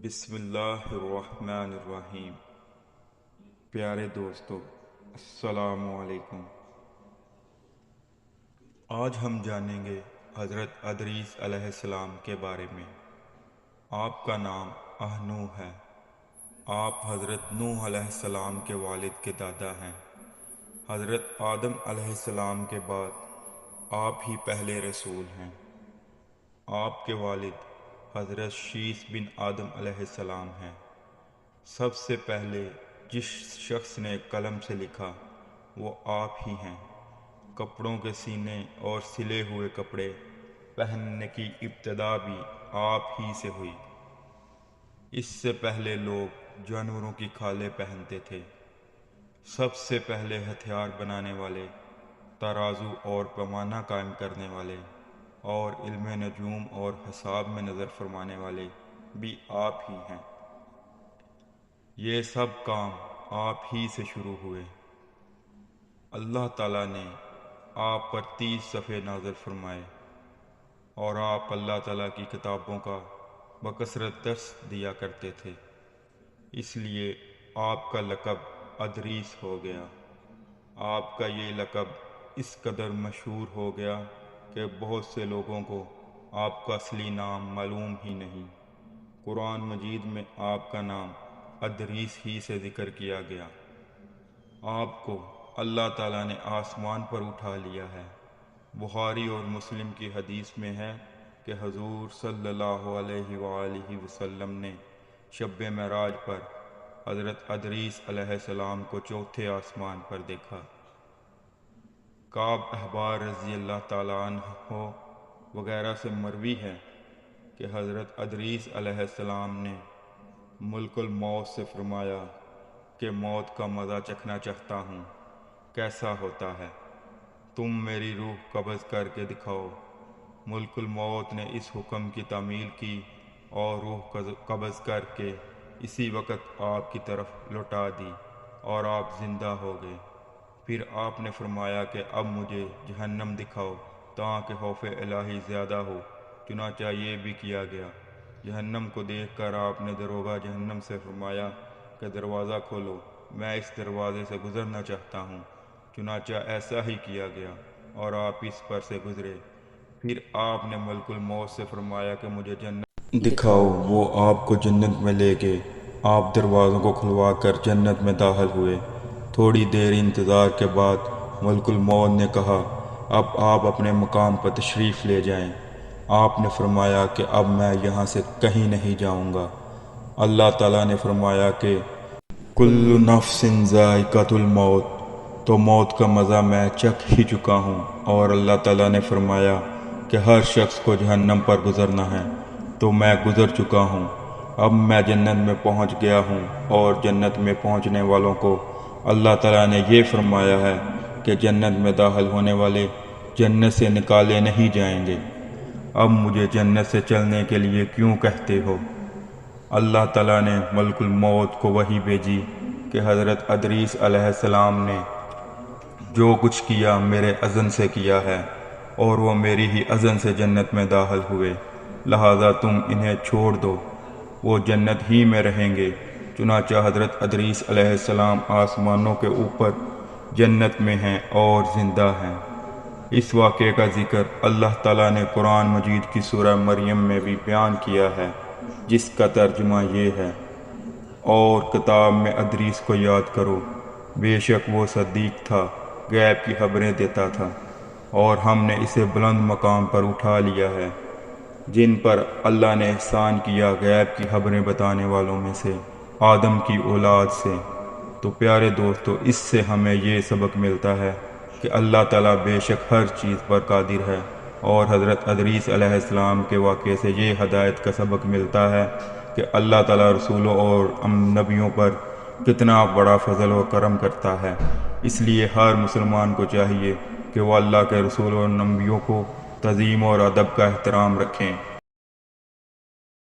بسم اللہ الرحمن الرحیم۔ پیارے دوستو، السلام علیکم۔ آج ہم جانیں گے حضرت ادریس علیہ السلام کے بارے میں۔ آپ کا نام نوح ہے۔ آپ حضرت نوح علیہ السلام کے والد کے دادا ہیں۔ حضرت آدم علیہ السلام کے بعد آپ ہی پہلے رسول ہیں۔ آپ کے والد حضرت شیث بن آدم علیہ السلام ہیں۔ سب سے پہلے جس شخص نے قلم سے لکھا وہ آپ ہی ہیں۔ کپڑوں کے سینے اور سلے ہوئے کپڑے پہننے کی ابتدا بھی آپ ہی سے ہوئی۔ اس سے پہلے لوگ جانوروں کی کھالیں پہنتے تھے۔ سب سے پہلے ہتھیار بنانے والے، ترازو اور پیمانہ قائم کرنے والے اور علم نجوم اور حساب میں نظر فرمانے والے بھی آپ ہی ہیں۔ یہ سب کام آپ ہی سے شروع ہوئے۔ اللہ تعالیٰ نے آپ پر 30 صفحے نازل فرمائے اور آپ اللہ تعالیٰ کی کتابوں کا بکثرت درس دیا کرتے تھے۔ اس لیے آپ کا لقب ادریس ہو گیا۔ آپ کا یہ لقب اس قدر مشہور ہو گیا کہ بہت سے لوگوں کو آپ کا اصلی نام معلوم ہی نہیں۔ قرآن مجید میں آپ کا نام ادریس ہی سے ذکر کیا گیا۔ آپ کو اللہ تعالیٰ نے آسمان پر اٹھا لیا ہے۔ بخاری اور مسلم کی حدیث میں ہے کہ حضور صلی اللہ علیہ وآلہ وسلم نے شب معراج پر حضرت ادریس علیہ السلام کو چوتھے آسمان پر دیکھا۔ کعب احبار رضی اللہ تعالیٰ عنہ وغیرہ سے مروی ہے کہ حضرت ادریس علیہ السلام نے ملک الموت سے فرمایا کہ موت کا مزہ چکھنا چاہتا ہوں، کیسا ہوتا ہے؟ تم میری روح قبض کر کے دکھاؤ۔ ملک الموت نے اس حکم کی تعمیل کی اور روح قبض کر کے اسی وقت آپ کی طرف لوٹا دی اور آپ زندہ ہو گئے۔ پھر آپ نے فرمایا کہ اب مجھے جہنم دکھاؤ تاکہ خوف الہی زیادہ ہو، چنانچہ یہ بھی کیا گیا۔ جہنم کو دیکھ کر آپ نے داروغہ جہنم سے فرمایا کہ دروازہ کھولو، میں اس دروازے سے گزرنا چاہتا ہوں۔ چنانچہ ایسا ہی کیا گیا اور آپ اس پر سے گزرے۔ پھر آپ نے ملک الموت سے فرمایا کہ مجھے جنت دکھاؤ۔ وہ آپ کو جنت میں لے گئے۔ آپ دروازوں کو کھلوا کر جنت میں داخل ہوئے۔ تھوڑی دیر انتظار کے بعد ملک الموت نے کہا اب آپ اپنے مقام پر تشریف لے جائیں۔ آپ نے فرمایا کہ اب میں یہاں سے کہیں نہیں جاؤں گا۔ اللہ تعالیٰ نے فرمایا کہ کل نفس ذائقۃ الموت، تو موت کا مزہ میں چکھ ہی چکا ہوں۔ اور اللہ تعالیٰ نے فرمایا کہ ہر شخص کو جہنم پر گزرنا ہے، تو میں گزر چکا ہوں۔ اب میں جنت میں پہنچ گیا ہوں اور جنت میں پہنچنے والوں کو اللہ تعالیٰ نے یہ فرمایا ہے کہ جنت میں داخل ہونے والے جنت سے نکالے نہیں جائیں گے۔ اب مجھے جنت سے چلنے کے لیے کیوں کہتے ہو؟ اللہ تعالیٰ نے ملک الموت کو وحی بھیجی کہ حضرت ادریس علیہ السلام نے جو کچھ کیا میرے اذن سے کیا ہے اور وہ میری ہی اذن سے جنت میں داخل ہوئے، لہذا تم انہیں چھوڑ دو، وہ جنت ہی میں رہیں گے۔ چنانچہ حضرت ادریس علیہ السلام آسمانوں کے اوپر جنت میں ہیں اور زندہ ہیں۔ اس واقعے کا ذکر اللہ تعالیٰ نے قرآن مجید کی سورہ مریم میں بھی بیان کیا ہے، جس کا ترجمہ یہ ہے اور کتاب میں ادریس کو یاد کرو، بے شک وہ صدیق تھا، غیب کی خبریں دیتا تھا، اور ہم نے اسے بلند مقام پر اٹھا لیا ہے۔ جن پر اللہ نے احسان کیا غیب کی خبریں بتانے والوں میں سے آدم کی اولاد سے۔ تو پیارے دوستو، اس سے ہمیں یہ سبق ملتا ہے کہ اللہ تعالیٰ بے شک ہر چیز پر قادر ہے، اور حضرت ادریس علیہ السلام کے واقعے سے یہ ہدایت کا سبق ملتا ہے کہ اللہ تعالیٰ رسولوں اور نبیوں پر کتنا بڑا فضل و کرم کرتا ہے۔ اس لیے ہر مسلمان کو چاہیے کہ وہ اللہ کے رسول اور نبیوں کو تعظیم اور ادب کا احترام رکھیں۔